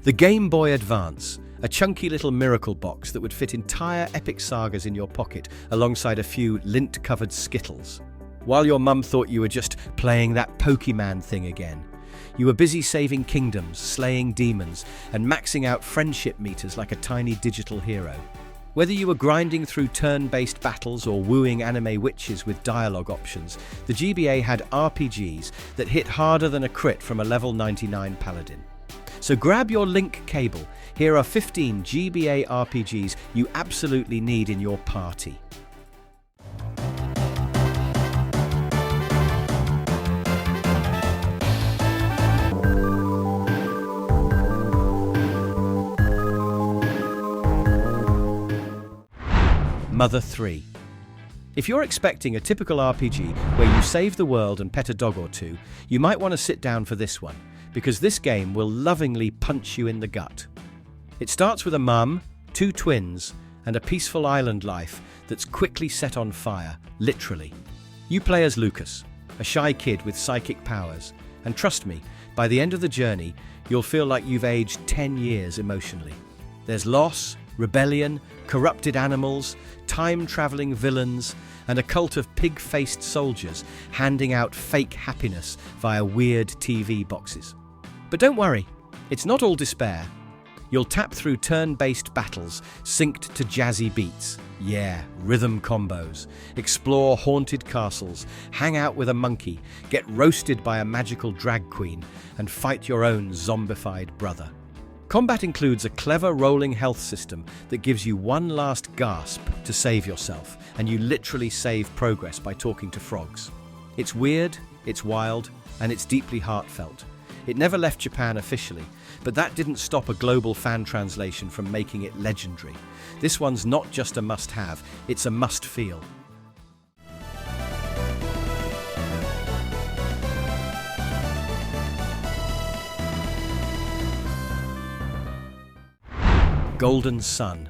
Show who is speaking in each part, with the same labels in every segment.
Speaker 1: The Game Boy Advance, a chunky little miracle box that would fit entire epic sagas in your pocket alongside a few lint-covered Skittles. While your mum thought you were just playing that Pokemon thing again, you were busy saving kingdoms, slaying demons, and maxing out friendship meters like a tiny digital hero. Whether you were grinding through turn-based battles or wooing anime witches with dialogue options, the GBA had RPGs that hit harder than a crit from a level 99 paladin. So grab your link cable. Here are 15 GBA RPGs you absolutely need in your party. Mother 3. If you're expecting a typical RPG where you save the world and pet a dog or two, you might want to sit down for this one, because this game will lovingly punch you in the gut. It starts with a mum, 2 twins, and a peaceful island life that's quickly set on fire, literally. You play as Lucas, a shy kid with psychic powers, and trust me, by the end of the journey, you'll feel like you've aged 10 years emotionally. There's loss, rebellion, corrupted animals, time-traveling villains, and a cult of pig-faced soldiers handing out fake happiness via weird TV boxes. But don't worry, it's not all despair. You'll tap through turn-based battles synced to jazzy beats. Yeah, rhythm combos. Explore haunted castles, hang out with a monkey, get roasted by a magical drag queen, and fight your own zombified brother. Combat includes a clever rolling health system that gives you one last gasp to save yourself, and you literally save progress by talking to frogs. It's weird, it's wild, and it's deeply heartfelt. It never left Japan officially, but that didn't stop a global fan translation from making it legendary. This one's not just a must-have, it's a must-feel. Golden Sun.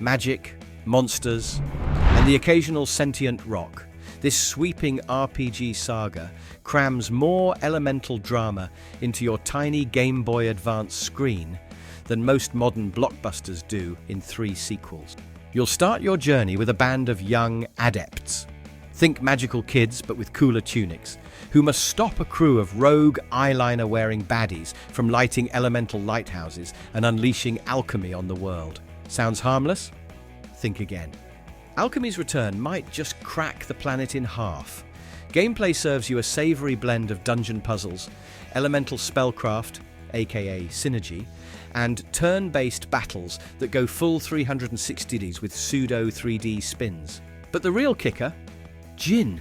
Speaker 1: Magic, monsters, and the occasional sentient rock. This sweeping RPG saga crams more elemental drama into your tiny Game Boy Advance screen than most modern blockbusters do in 3 sequels. You'll start your journey with a band of young adepts. Think magical kids, but with cooler tunics, who must stop a crew of rogue eyeliner-wearing baddies from lighting elemental lighthouses and unleashing alchemy on the world. Sounds harmless? Think again. Alchemy's return might just crack the planet in half. Gameplay serves you a savory blend of dungeon puzzles, elemental spellcraft, aka synergy, and turn-based battles that go full 360s with pseudo 3D spins. But the real kicker? Djinn.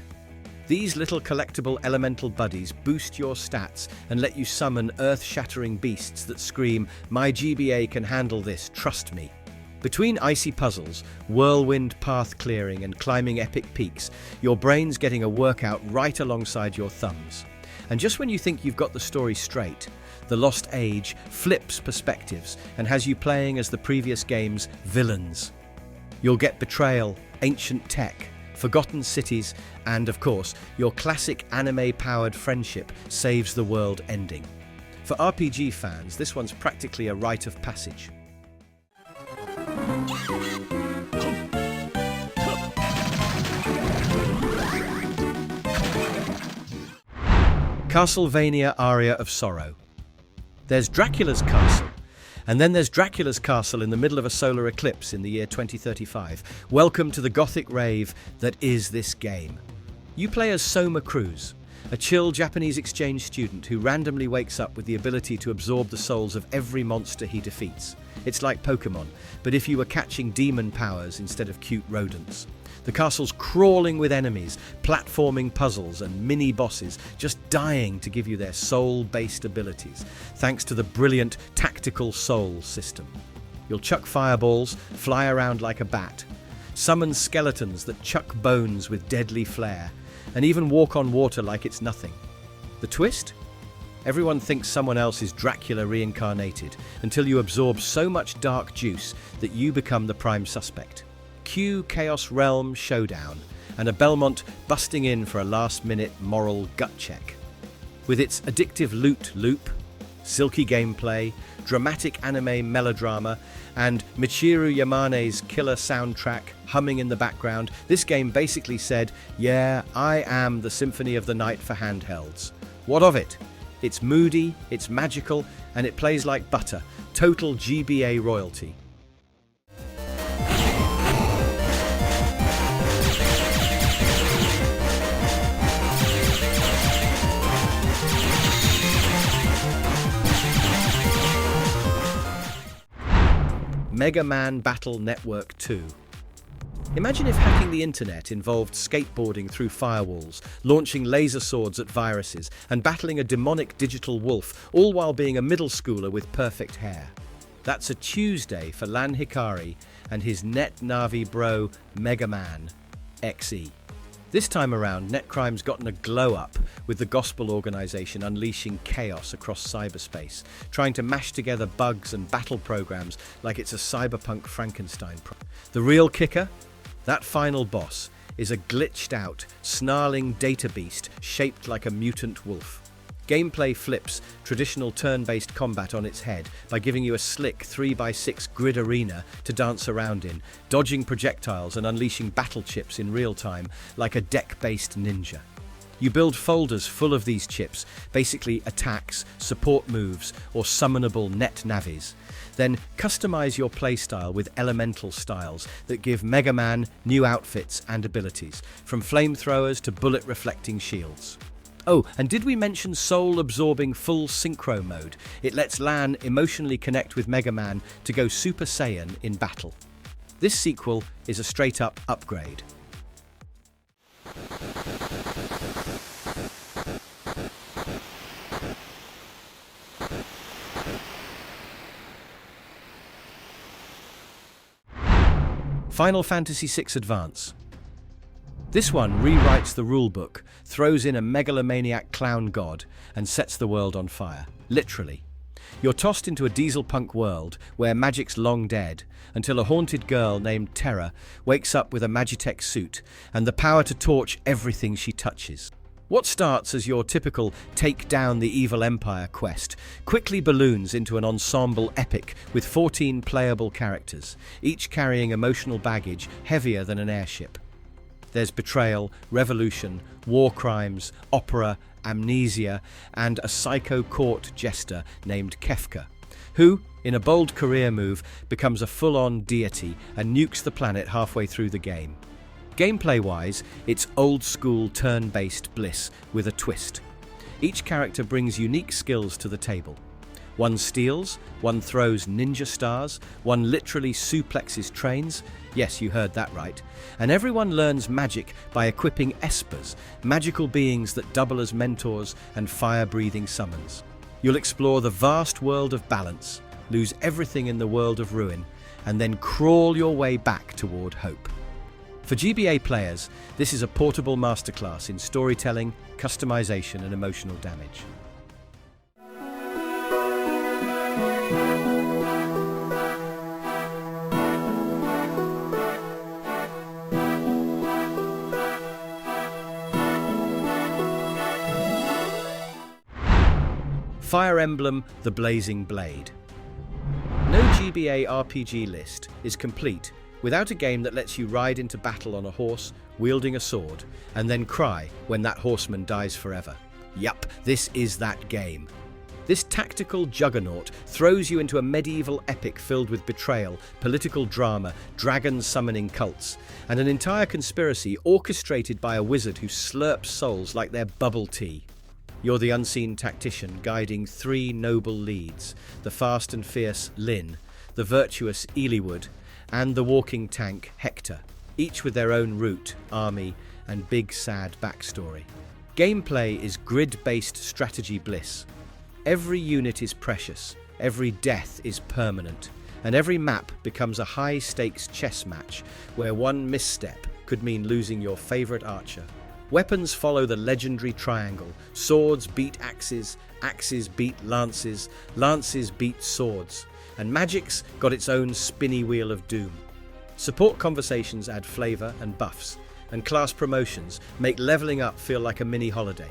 Speaker 1: These little collectible elemental buddies boost your stats and let you summon earth-shattering beasts that scream, "My GBA can handle this, trust me." Between icy puzzles, whirlwind path clearing, and climbing epic peaks, your brain's getting a workout right alongside your thumbs. And just when you think you've got the story straight, The Lost Age flips perspectives and has you playing as the previous game's villains. You'll get betrayal, ancient tech, forgotten cities, and of course, your classic anime-powered friendship saves the world ending. For RPG fans, this one's practically a rite of passage. Castlevania Aria of Sorrow. There's Dracula's castle, and then there's Dracula's castle in the middle of a solar eclipse in the year 2035. Welcome to the gothic rave that is this game. You play as Soma Cruz, a chill Japanese exchange student who randomly wakes up with the ability to absorb the souls of every monster he defeats. It's like Pokémon, but if you were catching demon powers instead of cute rodents. The castle's crawling with enemies, platforming puzzles, and mini-bosses just dying to give you their soul-based abilities, thanks to the brilliant tactical soul system. You'll chuck fireballs, fly around like a bat, summon skeletons that chuck bones with deadly flair, and even walk on water like it's nothing. The twist? Everyone thinks someone else is Dracula reincarnated, until you absorb so much dark juice that you become the prime suspect. Cue Chaos Realm Showdown, and a Belmont busting in for a last-minute moral gut check. With its addictive loot loop, silky gameplay, dramatic anime melodrama, and Michiru Yamane's killer soundtrack humming in the background, this game basically said, yeah, I am the Symphony of the Night for handhelds. What of it? It's moody, it's magical, and it plays like butter. Total GBA royalty. Mega Man Battle Network 2. Imagine if hacking the internet involved skateboarding through firewalls, launching laser swords at viruses, and battling a demonic digital wolf, all while being a middle schooler with perfect hair. That's a Tuesday for Lan Hikari and his Net Navi bro Mega Man XE. This time around, NetCrime's gotten a glow-up with the gospel organization unleashing chaos across cyberspace, trying to mash together bugs and battle programs like it's a cyberpunk Frankenstein. The real kicker? That final boss is a glitched-out, snarling data beast shaped like a mutant wolf. Gameplay flips traditional turn-based combat on its head by giving you a slick 3x6 grid arena to dance around in, dodging projectiles and unleashing battle chips in real time like a deck-based ninja. You build folders full of these chips, basically attacks, support moves, or summonable net navis. Then customize your playstyle with elemental styles that give Mega Man new outfits and abilities, from flamethrowers to bullet-reflecting shields. Oh, and did we mention soul-absorbing full synchro mode? It lets Lan emotionally connect with Mega Man to go Super Saiyan in battle. This sequel is a straight-up upgrade. Final Fantasy VI Advance. This one rewrites the rulebook, throws in a megalomaniac clown god, and sets the world on fire. Literally. You're tossed into a diesel-punk world where magic's long dead, until a haunted girl named Terra wakes up with a Magitech suit and the power to torch everything she touches. What starts as your typical take down the evil empire quest quickly balloons into an ensemble epic with 14 playable characters, each carrying emotional baggage heavier than an airship. There's betrayal, revolution, war crimes, opera, amnesia, and a psycho court jester named Kefka, who, in a bold career move, becomes a full-on deity and nukes the planet halfway through the game. Gameplay-wise, it's old-school turn-based bliss with a twist. Each character brings unique skills to the table. One steals, one throws ninja stars, one literally suplexes trains. Yes, you heard that right. And everyone learns magic by equipping espers, magical beings that double as mentors and fire-breathing summons. You'll explore the vast world of balance, lose everything in the world of ruin, and then crawl your way back toward hope. For GBA players, this is a portable masterclass in storytelling, customization, and emotional damage. Fire Emblem: The Blazing Blade. No GBA RPG list is complete without a game that lets you ride into battle on a horse, wielding a sword, and then cry when that horseman dies forever. Yup, this is that game. This tactical juggernaut throws you into a medieval epic filled with betrayal, political drama, dragon summoning cults, and an entire conspiracy orchestrated by a wizard who slurps souls like they're bubble tea. You're the unseen tactician guiding three noble leads, the fast and fierce Lyn, the virtuous Eliwood, and the walking tank Hector, each with their own route, army, and big sad backstory. Gameplay is grid-based strategy bliss. Every unit is precious, every death is permanent, and every map becomes a high-stakes chess match where one misstep could mean losing your favorite archer. Weapons follow the legendary triangle. Swords beat axes, axes beat lances, lances beat swords, and magic's got its own spinny wheel of doom. Support conversations add flavor and buffs, and class promotions make leveling up feel like a mini holiday.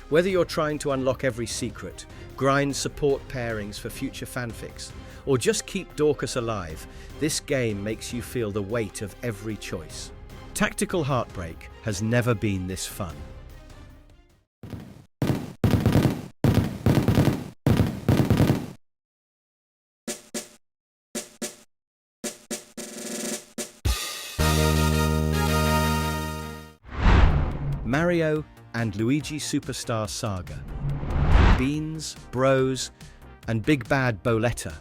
Speaker 1: Whether you're trying to unlock every secret, grind support pairings for future fanfics, or just keep Dorcas alive, this game makes you feel the weight of every choice. Tactical Heartbreak has never been this fun. Mario and Luigi Superstar Saga. Beans, bros, and Big Bad Boletta.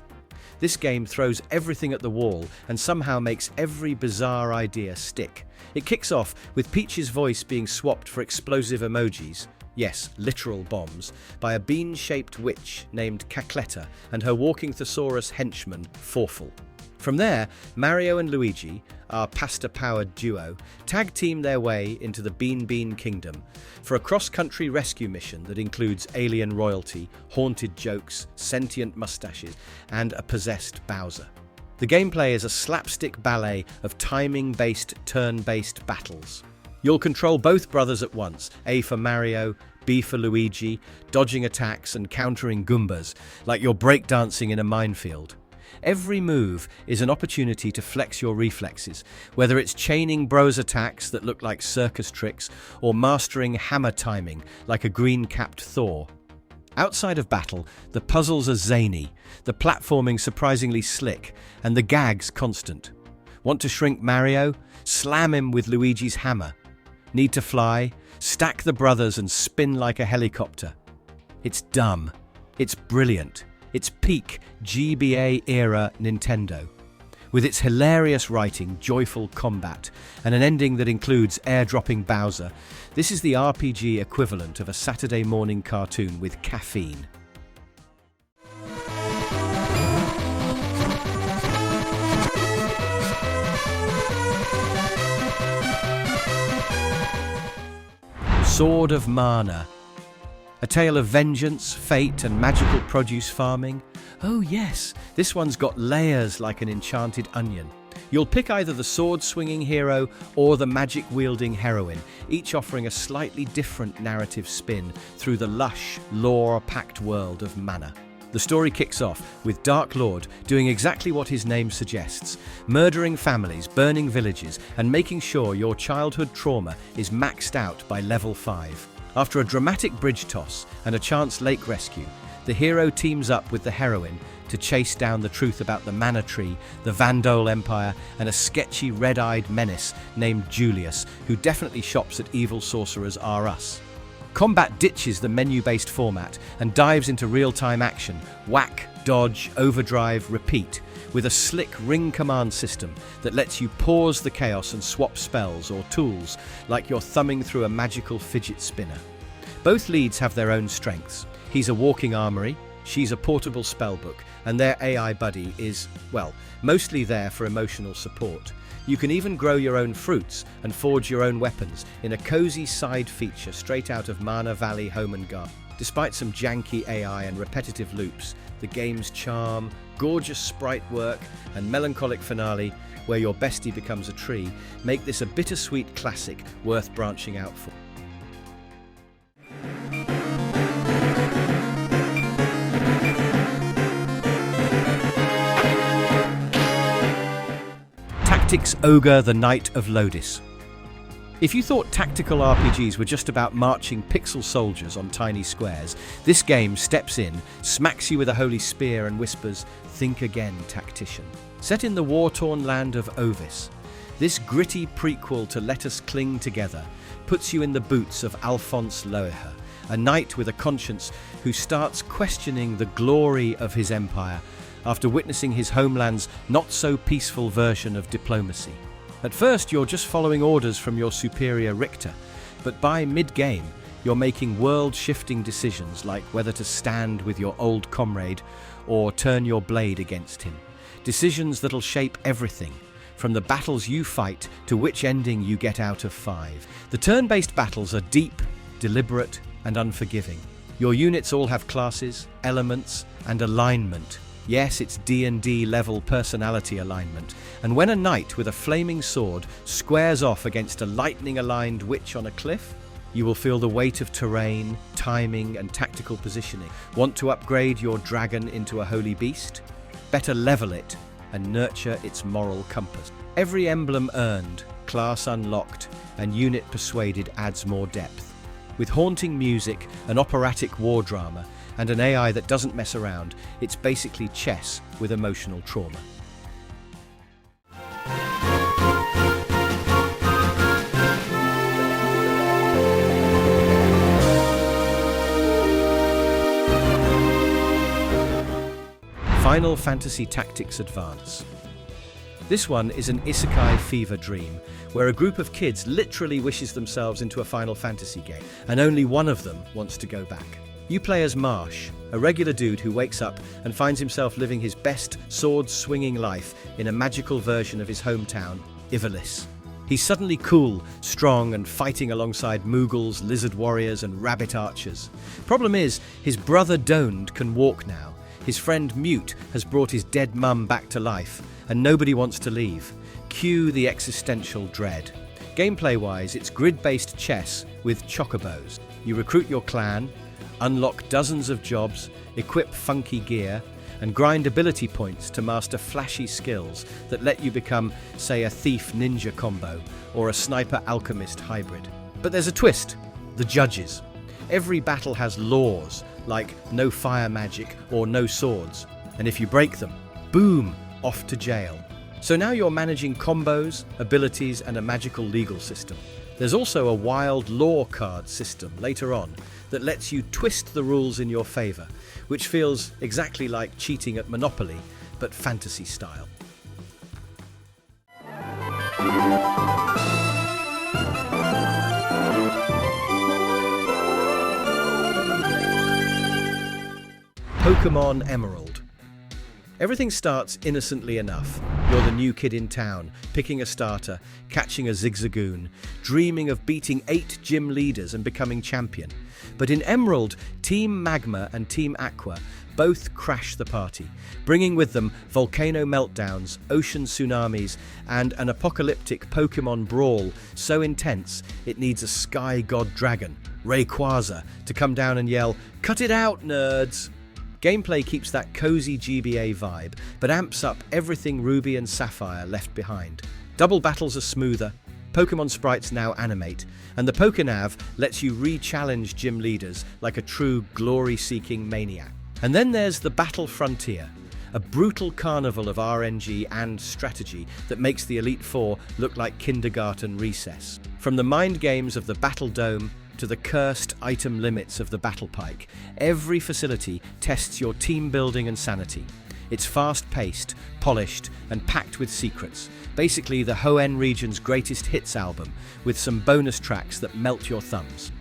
Speaker 1: This game throws everything at the wall and somehow makes every bizarre idea stick. It kicks off with Peach's voice being swapped for explosive emojis, yes, literal bombs, by a bean-shaped witch named Cacletta and her walking thesaurus henchman, Forful. From there, Mario and Luigi, our pasta-powered duo, tag-team their way into the Bean Kingdom for a cross-country rescue mission that includes alien royalty, haunted jokes, sentient mustaches, and a possessed Bowser. The gameplay is a slapstick ballet of timing-based, turn-based battles. You'll control both brothers at once, A for Mario, B for Luigi, dodging attacks and countering Goombas, like you're breakdancing in a minefield. Every move is an opportunity to flex your reflexes, whether it's chaining bros attacks that look like circus tricks or mastering hammer timing like a green-capped Thor. Outside of battle, the puzzles are zany, the platforming surprisingly slick, and the gags constant. Want to shrink Mario? Slam him with Luigi's hammer. Need to fly? Stack the brothers and spin like a helicopter. It's dumb. It's brilliant. It's peak GBA era Nintendo. With its hilarious writing, joyful combat, and an ending that includes airdropping Bowser, this is the RPG equivalent of a Saturday morning cartoon with caffeine. Sword of Mana. A tale of vengeance, fate, and magical produce farming. Oh yes, this one's got layers like an enchanted onion. You'll pick either the sword-swinging hero or the magic-wielding heroine, each offering a slightly different narrative spin through the lush, lore-packed world of Mana. The story kicks off with Dark Lord doing exactly what his name suggests, murdering families, burning villages, and making sure your childhood trauma is maxed out by level 5. After a dramatic bridge toss and a chance lake rescue, the hero teams up with the heroine to chase down the truth about the Mana Tree, the Vandal Empire, and a sketchy red-eyed menace named Julius, who definitely shops at Evil Sorcerers R Us. Combat ditches the menu-based format and dives into real-time action, whack, dodge, overdrive, repeat, with a slick ring command system that lets you pause the chaos and swap spells or tools like you're thumbing through a magical fidget spinner. Both leads have their own strengths. He's a walking armory, she's a portable spellbook, and their AI buddy is, well, mostly there for emotional support. You can even grow your own fruits and forge your own weapons in a cozy side feature straight out of Mana Valley Home and Garden. Despite some janky AI and repetitive loops, the game's charm, gorgeous sprite work, and melancholic finale, where your bestie becomes a tree, make this a bittersweet classic worth branching out for. Tactics Ogre, the Knight of Lodis. If you thought tactical RPGs were just about marching pixel soldiers on tiny squares, this game steps in, smacks you with a holy spear and whispers, "Think again, tactician." Set in the war-torn land of Ovis, this gritty prequel to Let Us Cling Together puts you in the boots of Alphonse Loeher, a knight with a conscience who starts questioning the glory of his empire after witnessing his homeland's not-so-peaceful version of diplomacy. At first, you're just following orders from your superior Richter, but by mid-game, you're making world-shifting decisions like whether to stand with your old comrade or turn your blade against him. Decisions that'll shape everything, from the battles you fight to which ending you get out of 5. The turn-based battles are deep, deliberate, and unforgiving. Your units all have classes, elements, and alignment. Yes, it's D&D level personality alignment, and when a knight with a flaming sword squares off against a lightning-aligned witch on a cliff, You will feel the weight of terrain, timing, and tactical positioning. Want to upgrade your dragon into a holy beast? Better level it and nurture its moral compass. Every emblem earned, class unlocked, and unit persuaded adds more depth. With haunting music, an operatic war drama, and an AI that doesn't mess around, it's basically chess with emotional trauma. Final Fantasy Tactics Advance. This one is an isekai fever dream, where a group of kids literally wishes themselves into a Final Fantasy game, and only one of them wants to go back. You play as Marsh, a regular dude who wakes up and finds himself living his best sword-swinging life in a magical version of his hometown, Ivalice. He's suddenly cool, strong, and fighting alongside Moogles, lizard warriors, and rabbit archers. Problem is, his brother Doned can walk now. His friend Mute has brought his dead mum back to life, and nobody wants to leave. Cue the existential dread. Gameplay-wise, it's grid-based chess with chocobos. You recruit your clan, unlock dozens of jobs, equip funky gear, and grind ability points to master flashy skills that let you become, say, a thief ninja combo or a sniper alchemist hybrid. But there's a twist: the judges. Every battle has laws, like no fire magic or no swords, and if you break them, boom, off to jail. So now you're managing combos, abilities, and a magical legal system. There's also a wild law card system later on that lets you twist the rules in your favor, which feels exactly like cheating at Monopoly, but fantasy style. Pokémon Emerald. Everything starts innocently enough. You're the new kid in town, picking a starter, catching a Zigzagoon, dreaming of beating 8 gym leaders and becoming champion. But in Emerald, Team Magma and Team Aqua both crash the party, bringing with them volcano meltdowns, ocean tsunamis, and an apocalyptic Pokémon brawl so intense it needs a sky god dragon, Rayquaza, to come down and yell, "Cut it out, nerds!" Gameplay keeps that cozy GBA vibe, but amps up everything Ruby and Sapphire left behind. Double battles are smoother, Pokemon sprites now animate, and the Pokénav lets you re-challenge gym leaders like a true glory-seeking maniac. And then there's the Battle Frontier, a brutal carnival of RNG and strategy that makes the Elite Four look like kindergarten recess. From the mind games of the Battle Dome to the cursed item limits of the Battle Pike, every facility tests your team building and sanity. It's fast-paced, polished, and packed with secrets. Basically the Hoenn region's greatest hits album, with some bonus tracks that melt your thumbs.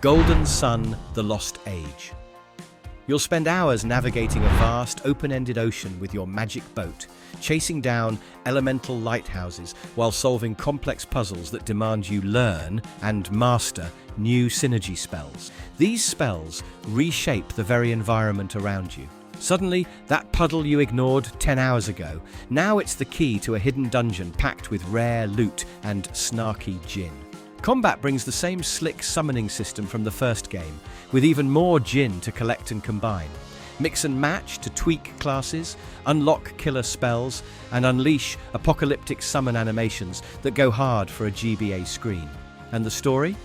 Speaker 1: Golden Sun: The Lost Age. You'll spend hours navigating a vast, open-ended ocean with your magic boat, chasing down elemental lighthouses while solving complex puzzles that demand you learn and master new synergy spells. These spells reshape the very environment around you. Suddenly, that puddle you ignored 10 hours ago, now it's the key to a hidden dungeon packed with rare loot and snarky gin. Combat brings the same slick summoning system from the first game, with even more gin to collect and combine. Mix and match to tweak classes, unlock killer spells, and unleash apocalyptic summon animations that go hard for a GBA screen. And the story?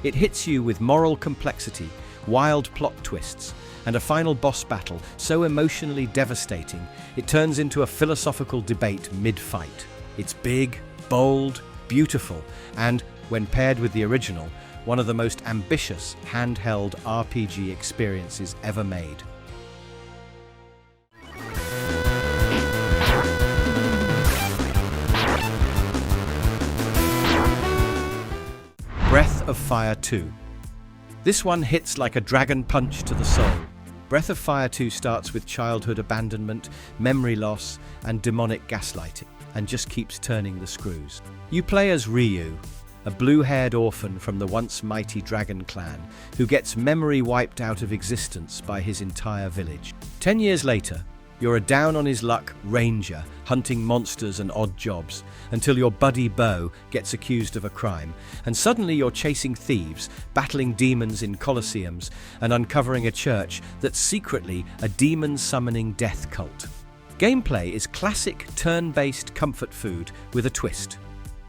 Speaker 1: It hits you with moral complexity, wild plot twists, and a final boss battle so emotionally devastating it turns into a philosophical debate mid-fight. It's big, bold, beautiful, and when paired with the original, one of the most ambitious handheld RPG experiences ever made. Breath of Fire 2. This one hits like a dragon punch to the soul. Breath of Fire 2 starts with childhood abandonment, memory loss, and demonic gaslighting, and just keeps turning the screws. You play as Ryu, a blue-haired orphan from the once mighty dragon clan who gets memory wiped out of existence by his entire village. 10 years later, you're a down-on-his-luck ranger hunting monsters and odd jobs until your buddy Bo gets accused of a crime, and suddenly you're chasing thieves, battling demons in colosseums, and uncovering a church that's secretly a demon-summoning death cult. Gameplay is classic turn-based comfort food with a twist.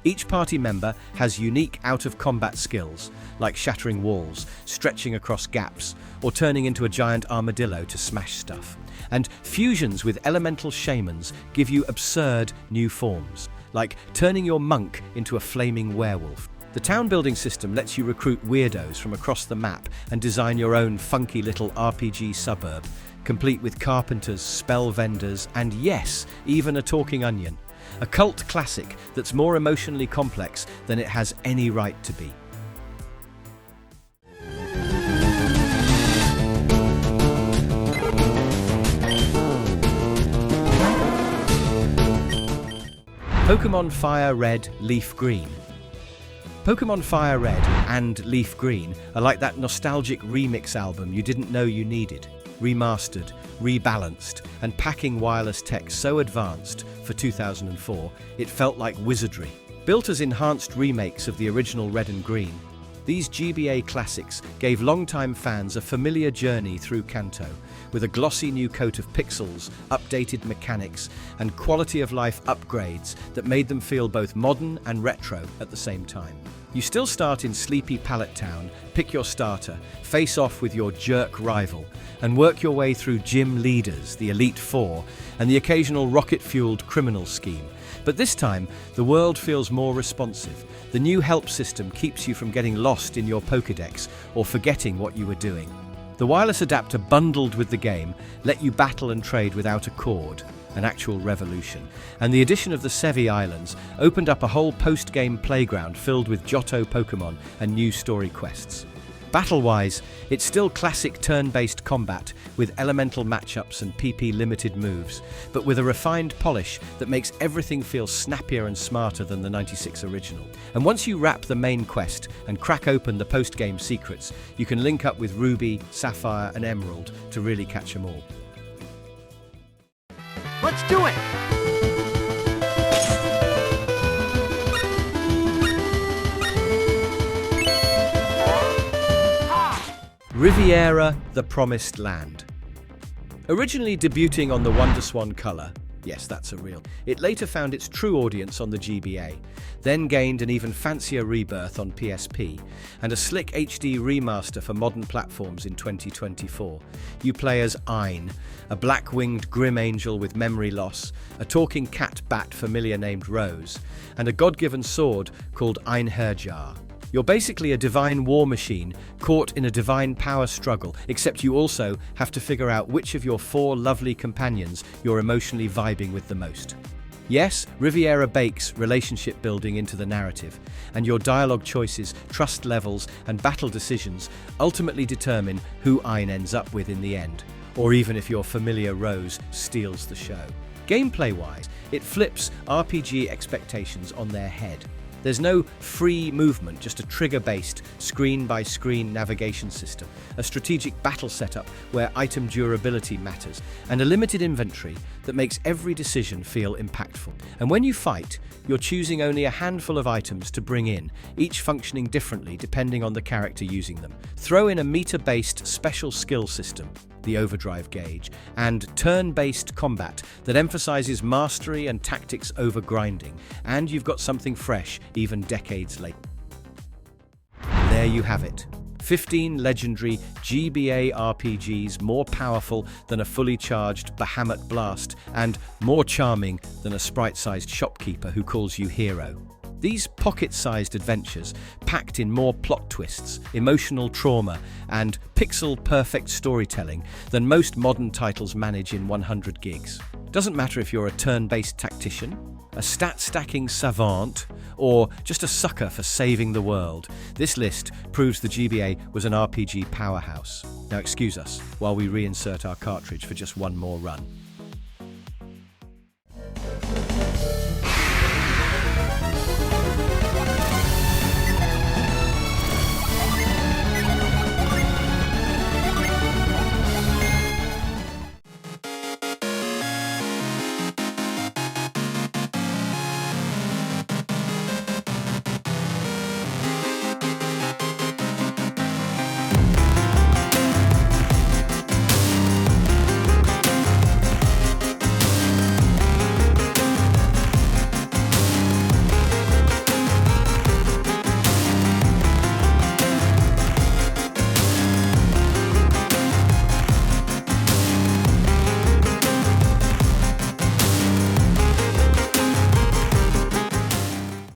Speaker 1: Each party member has unique out-of-combat skills, like shattering walls, stretching across gaps, or turning into a giant armadillo to smash stuff. And fusions with elemental shamans give you absurd new forms, like turning your monk into a flaming werewolf. The town-building system lets you recruit weirdos from across the map and design your own funky little RPG suburb, complete with carpenters, spell vendors, and yes, even a talking onion. A cult classic that's more emotionally complex than it has any right to be. Pokémon FireRed, LeafGreen. Pokémon FireRed and LeafGreen are like that nostalgic remix album you didn't know you needed. Remastered, rebalanced, and packing wireless tech so advanced for 2004, it felt like wizardry. Built as enhanced remakes of the original Red and Green, these GBA classics gave longtime fans a familiar journey through Kanto, with a glossy new coat of pixels, updated mechanics, and quality-of-life upgrades that made them feel both modern and retro at the same time. You still start in sleepy Pallet Town, pick your starter, face off with your jerk rival, and work your way through gym leaders, the Elite Four, and the occasional rocket-fueled criminal scheme. But this time, the world feels more responsive. The new help system keeps you from getting lost in your Pokédex or forgetting what you were doing. The wireless adapter bundled with the game let you battle and trade without a cord, an actual revolution. And the addition of the Sevi Islands opened up a whole post-game playground filled with Johto Pokémon and new story quests. Battle-wise, it's still classic turn-based combat with elemental matchups and PP limited moves, but with a refined polish that makes everything feel snappier and smarter than the 96 original. And once you wrap the main quest and crack open the post-game secrets, you can link up with Ruby, Sapphire and Emerald to really catch them all.
Speaker 2: Let's do it!
Speaker 1: Riviera, the Promised Land. Originally debuting on the WonderSwan color, yes, that's a real, it later found its true audience on the GBA, then gained an even fancier rebirth on PSP, and a slick HD remaster for modern platforms in 2024. You play as Ein, a black-winged grim angel with memory loss, a talking cat bat familiar named Rose, and a god-given sword called Einherjar. You're basically a divine war machine caught in a divine power struggle, except you also have to figure out which of your 4 lovely companions you're emotionally vibing with the most. Yes, Riviera bakes relationship building into the narrative, and your dialogue choices, trust levels, and battle decisions ultimately determine who Ein ends up with in the end, or even if your familiar Rose steals the show. Gameplay-wise, it flips RPG expectations on their head. There's no free movement, just a trigger-based, screen-by-screen navigation system, a strategic battle setup where item durability matters, and a limited inventory that makes every decision feel impactful. And when you fight, you're choosing only a handful of items to bring in, each functioning differently depending on the character using them. Throw in a meter-based special skill system, the overdrive gauge, and turn-based combat that emphasizes mastery and tactics over grinding, and you've got something fresh even decades later. There you have it. 15 legendary GBA RPGs more powerful than a fully charged Bahamut Blast and more charming than a sprite-sized shopkeeper who calls you hero. These pocket-sized adventures, packed in more plot twists, emotional trauma, and pixel-perfect storytelling than most modern titles manage in 100 gigs. Doesn't matter if you're a turn-based tactician, a stat-stacking savant, or just a sucker for saving the world, this list proves the GBA was an RPG powerhouse. Now excuse us while we reinsert our cartridge for just one more run.